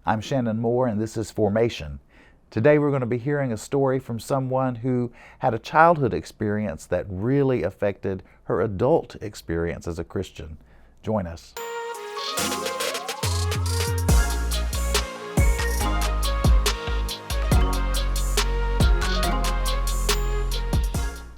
I'm Shannon Moore, and this is Formation. Today we're going to be hearing a story from someone who had a childhood experience that really affected her adult experience as a Christian. Join us.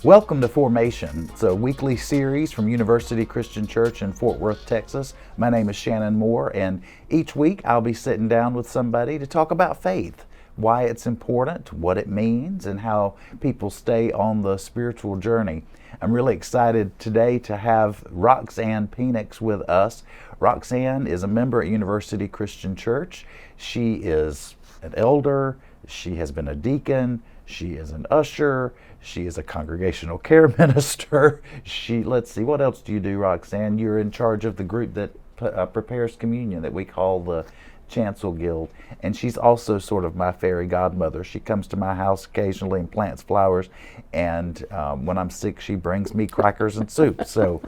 Welcome to Formation. It's a weekly series from University Christian Church in Fort Worth, Texas. My name is Shannon Moore, and each week I'll be sitting down with somebody to talk about faith, why it's important, what it means, and how people stay on the spiritual journey. I'm really excited today to have Roxanne Penix with us. Roxanne is a member at University Christian Church. She is an elder, she has been a deacon, she is an usher, she is a congregational care minister. Let's see, what else do you do, Roxanne? You're in charge of the group that prepares communion that we call the Chancel Guild. And she's also sort of my fairy godmother. She comes to my house occasionally and plants flowers. And when I'm sick, she brings me crackers and soup. So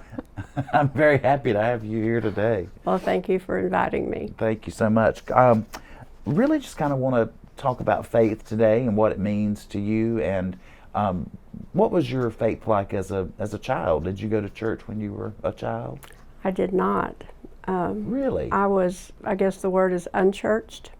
I'm very happy to have you here today. Well, thank you for inviting me. Thank you so much. Really just kind of want to talk about faith today and what it means to you. And what was your faith like as a child? Did you go to church when you were a child? I did not. Really? I guess the word is unchurched.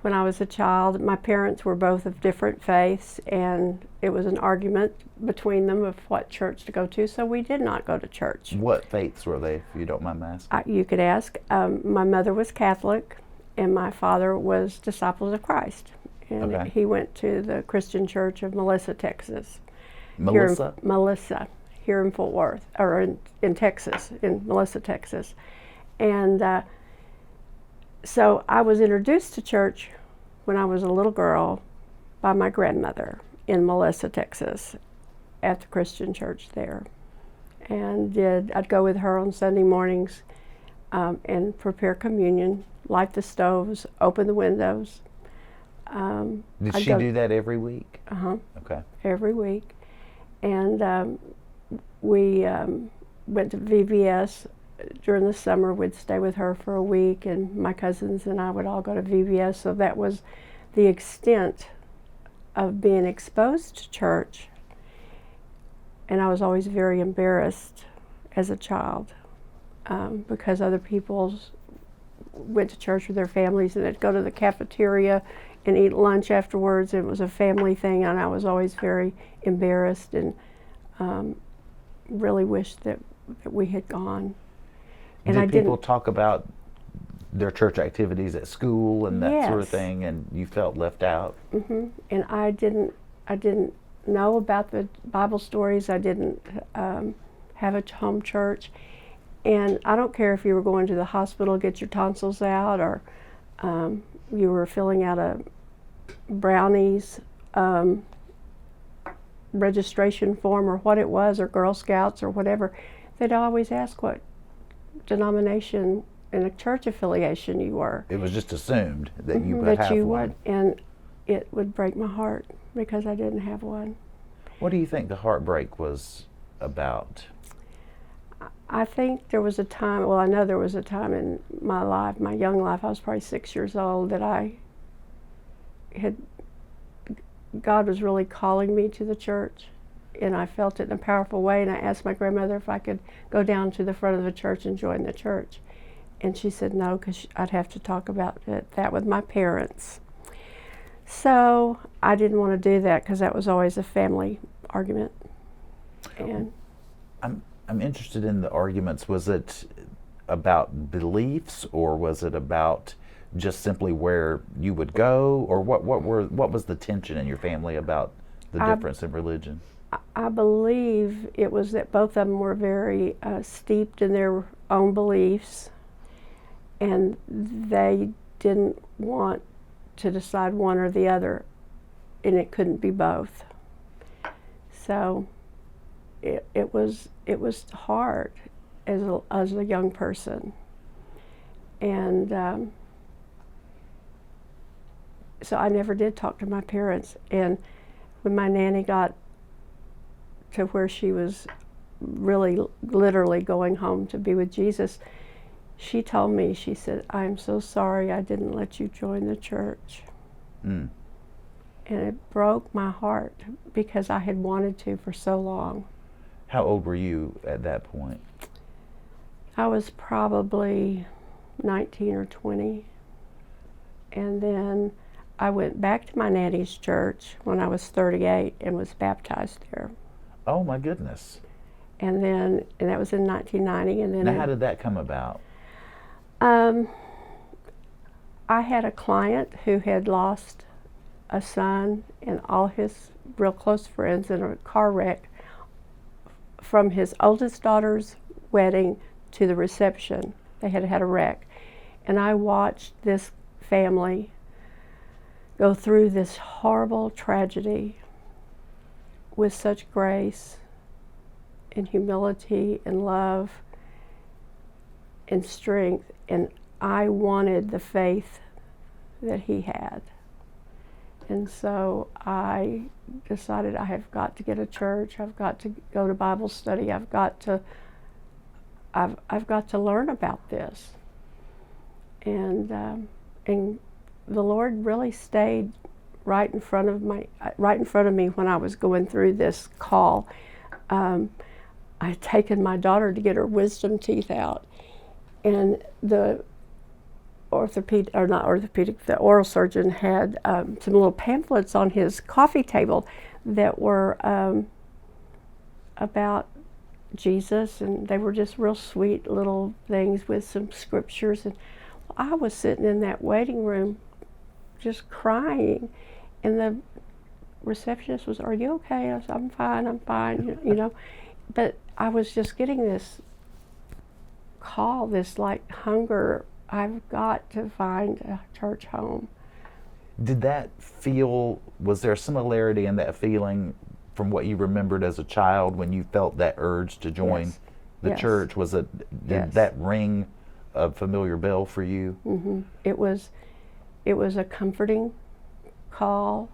When I was a child, my parents were both of different faiths, and it was an argument between them of what church to go to, so we did not go to church. What faiths were they, if you don't mind me asking? You could ask. My mother was Catholic, and my father was Disciples of Christ. And Okay. he went to the Christian Church of Melissa, Texas. Melissa? Here in Fort Worth, or in Texas, in Melissa, Texas. And so I was introduced to church when I was a little girl by my grandmother in Melissa, Texas, at the Christian church there. And I'd go with her on Sunday mornings and prepare communion, light the stoves, open the windows. Did she do that every week? Uh-huh. Okay. Every week. And we went to VBS during the summer. We'd stay with her for a week, and my cousins and I would all go to VBS. So that was the extent of being exposed to church. And I was always very embarrassed as a child because other people went to church with their families, and they'd go to the cafeteria and eat lunch afterwards. It was a family thing, and I was always very embarrassed and really wished that we had gone. And Did I people didn't talk about their church activities at school and that sort of Yes. thing, and you felt left out? And I didn't know about the Bible stories. I didn't have a home church. And I don't care if you were going to the hospital to get your tonsils out, or you were filling out a brownies registration form, or what it was, or Girl Scouts or whatever. They'd always ask what denomination and a church affiliation you were. It was just assumed that you would that have you one. would, and it would break my heart because I didn't have one. What do you think the heartbreak was about? I think there was a time, well, I know there was a time in my life, my young life, I was probably 6 years old, that God was really calling me to the church, and I felt it in a powerful way, and I asked my grandmother if I could go down to the front of the church and join the church. And she said no, because I'd have to talk about that with my parents. So I didn't want to do that, because that was always a family argument. And I'm interested in the arguments. Was it about beliefs, or was it about just simply where you would go, or what was the tension in your family about the difference in religion? I believe it was that both of them were very steeped in their own beliefs, and they didn't want to decide one or the other, and it couldn't be both. So it was hard as a young person, and so I never did talk to my parents. And when my nanny got to where she was really literally going home to be with Jesus, she told me, she said, "I'm so sorry I didn't let you join the church." Mm. And it broke my heart because I had wanted to for so long. How old were you at that point? I was probably 19 or 20. And then I went back to my nanny's church when I was 38 and was baptized there. Oh my goodness. And that was in 1990. And then Now, how did that come about? I had a client who had lost a son and all his real close friends in a car wreck from his oldest daughter's wedding to the reception. They had had a wreck. And I watched this family go through this horrible tragedy with such grace and humility and love and strength, and I wanted the faith that he had. And so I decided I have got to get a church, I've got to go to Bible study, I've got to learn about this. And the Lord really stayed right in front of me when I was going through this call. I had taken my daughter to get her wisdom teeth out, and the the oral surgeon had some little pamphlets on his coffee table that were about Jesus, and they were just real sweet little things with some scriptures. And I was sitting in that waiting room just crying, and the receptionist was, "Are you okay?" I said, I'm fine, you know. But I was just getting this call, this like hunger, I've got to find a church home. Did that feel, was there a similarity in that feeling from what you remembered as a child when you felt that urge to join the church? Did that ring a familiar bell for you? Mm-hmm. It was a comforting call.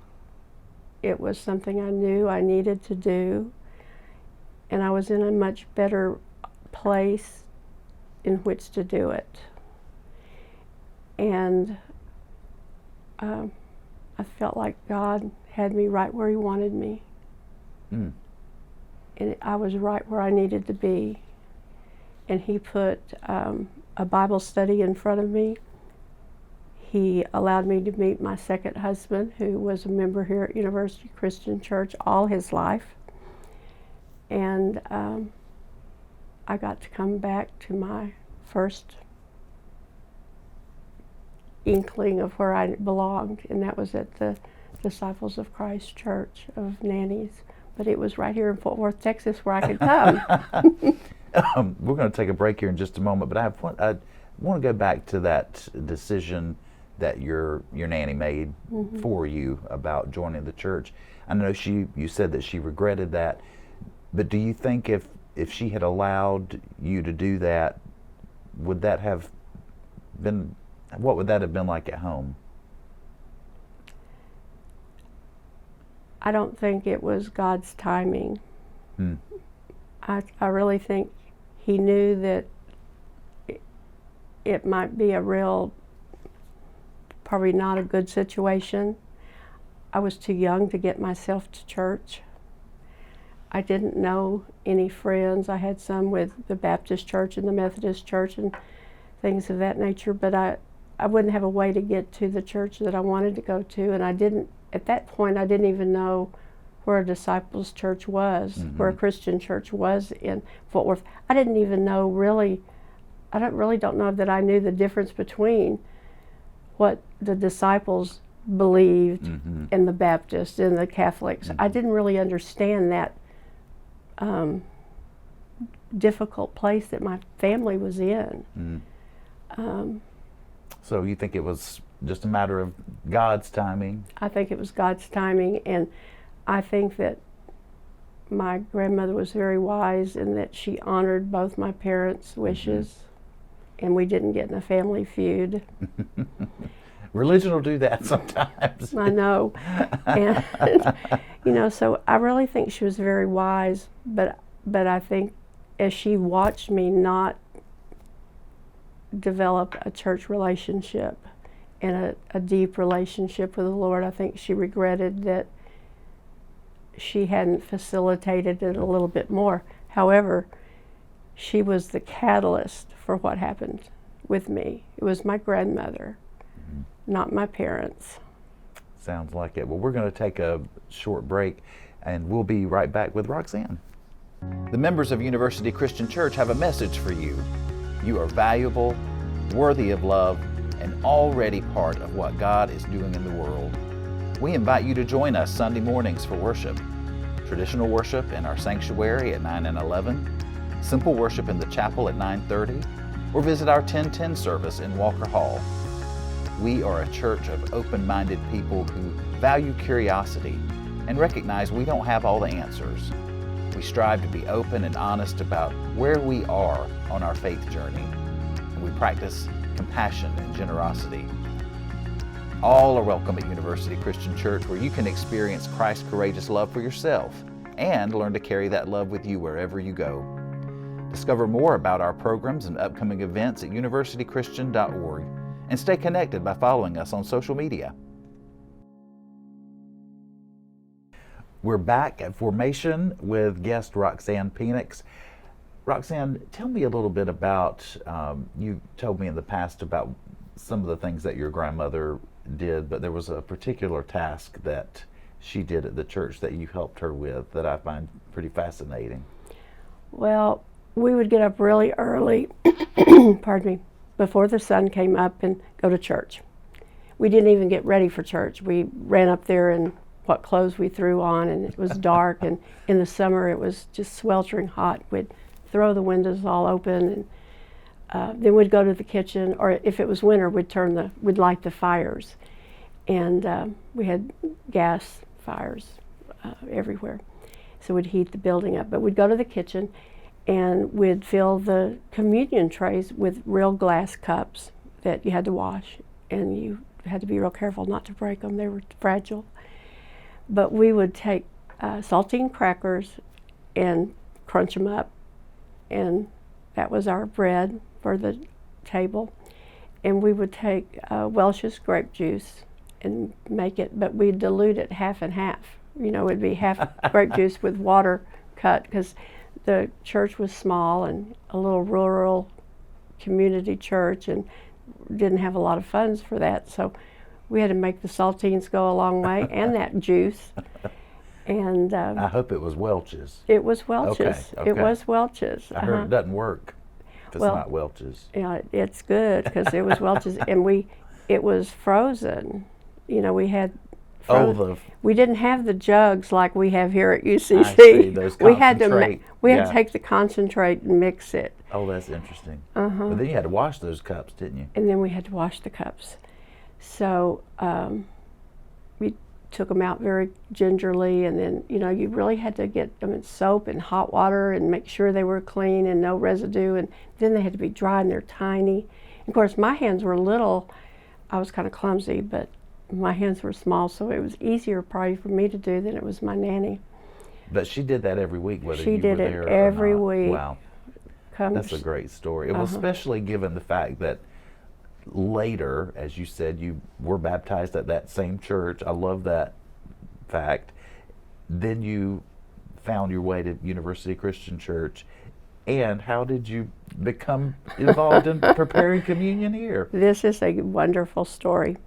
It was something I knew I needed to do, and I was in a much better place in which to do it. And I felt like God had me right where He wanted me. Mm. And I was right where I needed to be. And He put a Bible study in front of me. He allowed me to meet my second husband, who was a member here at University Christian Church all his life. And I got to come back to my first inkling of where I belonged, and that was at the Disciples of Christ Church of Nannies. But it was right here in Fort Worth, Texas, where I could come. We're going to take a break here in just a moment, but I want to go back to that decision that your nanny made for you about joining the church. I know you said that she regretted that, but do you think if she had allowed you to do that, would that have been, what would that have been like at home? I don't think it was God's timing. Hmm. I really think He knew that it might be a real, probably not a good situation. I was too young to get myself to church. I didn't know any friends. I had some with the Baptist church and the Methodist church and things of that nature, but I wouldn't have a way to get to the church that I wanted to go to, and at that point I didn't even know where a disciples church was, where a Christian church was in Fort Worth. I didn't even know don't know that I knew the difference between what the disciples believed and the Baptists and the Catholics. I didn't really understand that difficult place that my family was in. So you think it was just a matter of God's timing? I think it was God's timing, and I think that my grandmother was very wise in that she honored both my parents' wishes, and we didn't get in a family feud. Religion will do that sometimes. I know. And, so I really think she was very wise, but I think as she watched me not develop a church relationship and a deep relationship with the Lord. I think she regretted that she hadn't facilitated it a little bit more. However, she was the catalyst for what happened with me. It was my grandmother, not my parents. Sounds like it. Well, we're going to take a short break, and we'll be right back with Roxanne. The members of University Christian Church have a message for you. You are valuable, worthy of love, and already part of what God is doing in the world. We invite you to join us Sunday mornings for worship. Traditional worship in our sanctuary at 9 and 11, simple worship in the chapel at 9:30, or visit our 10:10 service in Walker Hall. We are a church of open-minded people who value curiosity and recognize we don't have all the answers. We strive to be open and honest about where we are on our faith journey, and we practice compassion and generosity. All are welcome at University Christian Church, where you can experience Christ's courageous love for yourself and learn to carry that love with you wherever you go. Discover more about our programs and upcoming events at universitychristian.org and stay connected by following us on social media. We're back at Formation with guest Roxanne Penix. Roxanne, tell me a little bit about, you told me in the past about some of the things that your grandmother did, but there was a particular task that she did at the church that you helped her with that I find pretty fascinating. Well, we would get up really early, pardon me, before the sun came up and go to church. We didn't even get ready for church. We ran up there in what clothes we threw on, and it was dark, and in the summer it was just sweltering hot. We'd throw the windows all open, and then we'd go to the kitchen, or if it was winter, we'd light the fires. And we had gas fires everywhere, so we'd heat the building up. But we'd go to the kitchen, and we'd fill the communion trays with real glass cups that you had to wash, and you had to be real careful not to break them. They were fragile. But we would take saltine crackers and crunch them up, and that was our bread for the table. And we would take Welch's grape juice and make it, but we'd dilute it half and half. You know, it'd be half grape juice with water cut, because the church was small and a little rural community church and didn't have a lot of funds for that. So we had to make the saltines go a long way and that juice. And I hope it was Welch's. It was Welch's. Okay. It was Welch's. I heard it doesn't work if it's not Welch's. Yeah, it's good because it was Welch's, and it was frozen. You know, we had we didn't have the jugs like we have here at UCC. I see, those we had to to take the concentrate and mix it. Oh, that's interesting. But then you had to wash those cups, didn't you? And then we had to wash the cups. So we took them out very gingerly, and then, you know, you really had to get them in soap and hot water and make sure they were clean and no residue, and then they had to be dry, and they're tiny. Of course, my hands were little. I was kind of clumsy, but my hands were small, so it was easier probably for me to do than it was my nanny. But she did that every week, whether she you did were it there every or not. week. Wow, that's a great story. Well, especially given the fact that later, as you said, you were baptized at that same church. I love that fact. Then you found your way to University Christian Church. And how did you become involved in preparing communion here? This is a wonderful story,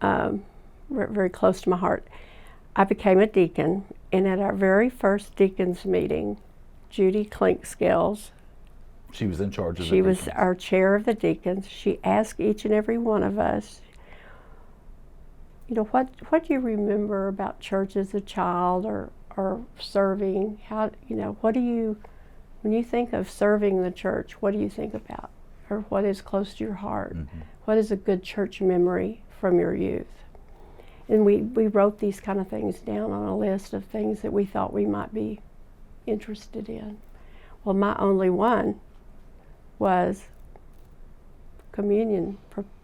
very close to my heart. I became a deacon, and at our very first deacons meeting, Judy Clinkscales, she was in charge of the She deacons. was our chair of the deacons. She asked each and every one of us, you know, what do you remember about church as a child, or serving? How, you know, what do you, when you think of serving the church, what do you think about? Or what is close to your heart? Mm-hmm. What is a good church memory from your youth? And we wrote these kind of things down on a list of things that we thought we might be interested in. Well, my only one was communion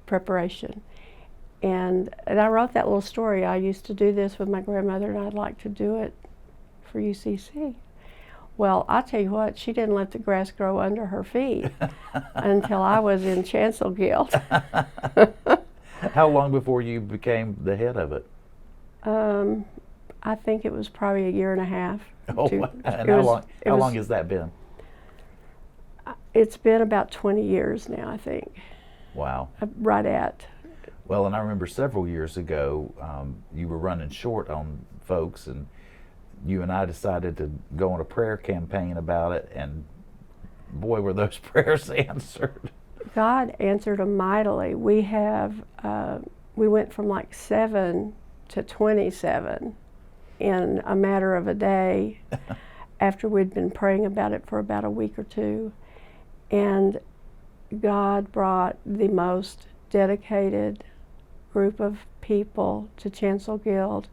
preparation. And I wrote that little story. I used to do this with my grandmother, and I'd like to do it for UCC. Well, I'll tell you what, she didn't let the grass grow under her feet until I was in chancel guild. How long before you became the head of it? I think it was probably a year and a half. Oh, and how long has that been? It's been about 20 years now, I think. Wow. Right at. Well, and I remember several years ago, you were running short on folks, and you and I decided to go on a prayer campaign about it, and boy, were those prayers answered. God answered them mightily. We went from like 7 to 27 in a matter of a day after we'd been praying about it for about a week or two. And God brought the most dedicated group of people to Chancel Guild.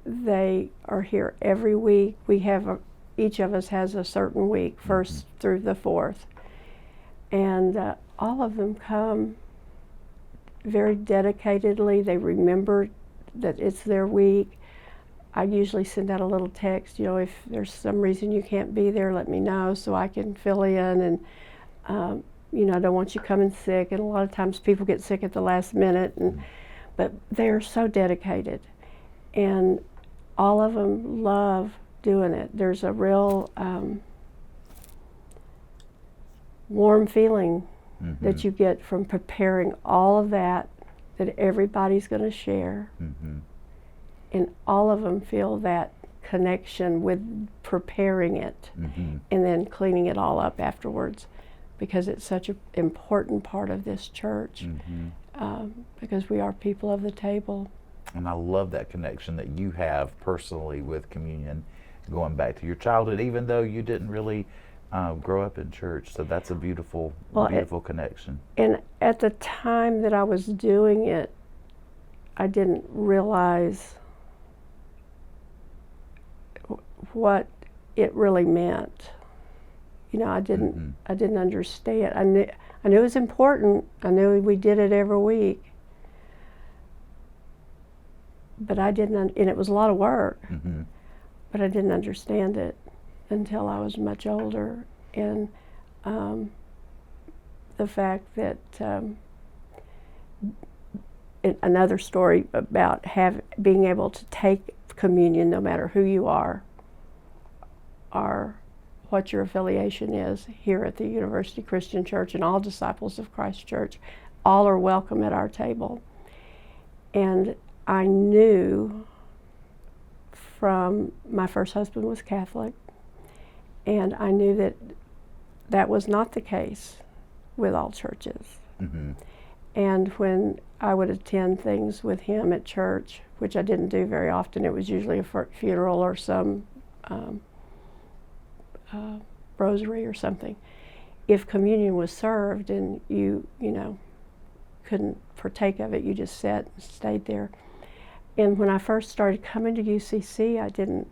They are here every week. We have each of us has a certain week, first through the fourth. And all of them come very dedicatedly. They remember that it's their week. I usually send out a little text, if there's some reason you can't be there, let me know so I can fill in. And I don't want you coming sick. And a lot of times people get sick at the last minute. But they're so dedicated. And all of them love doing it. There's a real warm feeling that you get from preparing all of that everybody's going to share. And all of them feel that connection with preparing it and then cleaning it all up afterwards, because it's such an important part of this church, because we are people of the table. And I love that connection that you have personally with communion, going back to your childhood, even though you didn't really grow up in church. So that's a beautiful connection. And at the time that I was doing it, I didn't realize what it really meant. I didn't understand. I knew it was important. I knew we did it every week. But I didn't, and it was a lot of work, but I didn't understand it until I was much older. And the fact that, another story about being able to take communion no matter who you are, or what your affiliation is here at the University Christian Church, and all disciples of Christ Church, all are welcome at our table. And I knew from my first husband was Catholic, and I knew that that was not the case with all churches. And when I would attend things with him at church, which I didn't do very often, it was usually a funeral or some rosary or something. If communion was served and you couldn't partake of it, you just sat and stayed there. And when I first started coming to UCC, I didn't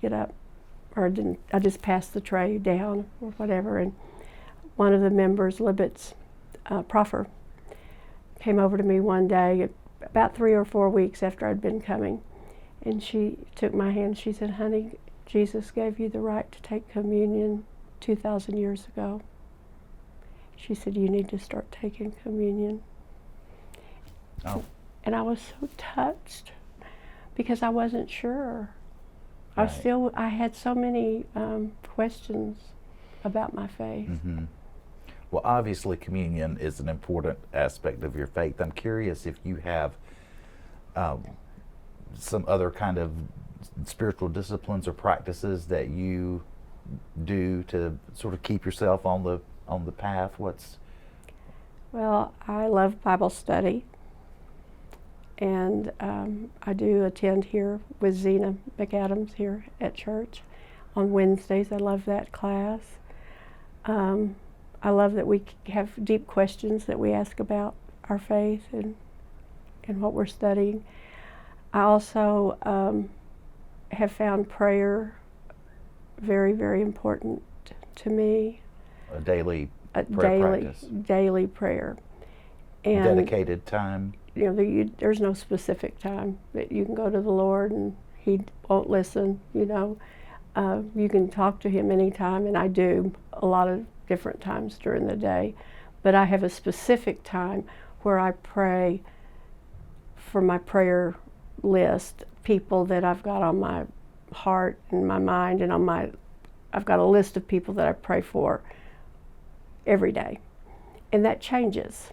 get up, I just passed the tray down or whatever. And one of the members, Libet's Proffer, came over to me one day, about 3 or 4 weeks after I'd been coming, and she took my hand. She said, "Honey, Jesus gave you the right to take communion 2,000 years ago." She said, "You need to start taking communion." Oh. And I was so touched because I wasn't sure. Right. I had so many questions about my faith. Well, obviously communion is an important aspect of your faith. I'm curious if you have some other kind of spiritual disciplines or practices that you do to sort of keep yourself on the path. Well, I love Bible study, and I do attend here with Zena McAdams here at church on Wednesdays. I love that class. I love that we have deep questions that we ask about our faith and what we're studying. I also have found prayer very, very important to me. A daily practice. Daily prayer. And dedicated time. There's no specific time that you can go to the Lord and He won't listen. You can talk to him anytime, and I do a lot of different times during the day. But I have a specific time where I pray for my prayer list, people that I've got on my heart and my mind, and I've got a list of people that I pray for every day. And that changes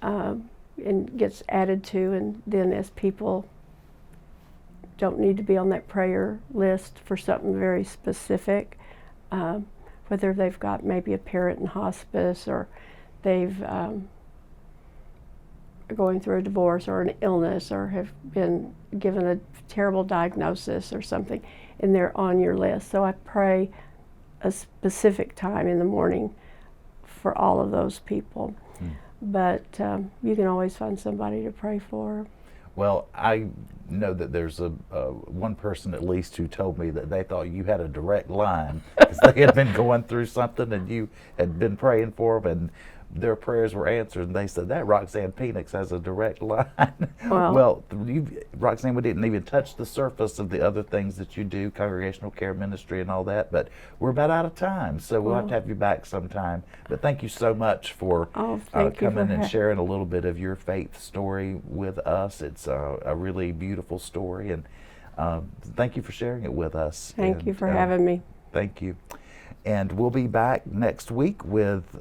and gets added to, and then as people don't need to be on that prayer list for something very specific, whether they've got maybe a parent in hospice, or they've going through a divorce or an illness, or have been given a terrible diagnosis or something, and they're on your list. So I pray a specific time in the morning for all of those people. But you can always find somebody to pray for. Well, I know that there's one person at least who told me that they thought you had a direct line because they had been going through something and you had been praying for them, and their prayers were answered, and they said that Roxanne Penix has a direct line. Well, Roxanne, we didn't even touch the surface of the other things that you do, congregational care ministry and all that, but we're about out of time, so we'll have to have you back sometime. But thank you so much for coming and sharing a little bit of your faith story with us. It's a really beautiful story, and thank you for sharing it with us. Thank you for having me. Thank you. And we'll be back next week with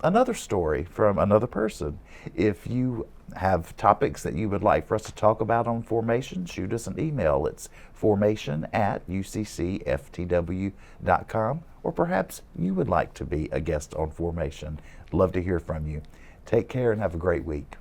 another story from another person. If you have topics that you would like for us to talk about on Formation, shoot us an email. It's formation@uccftw.com, or perhaps you would like to be a guest on Formation. Love to hear from you. Take care and have a great week.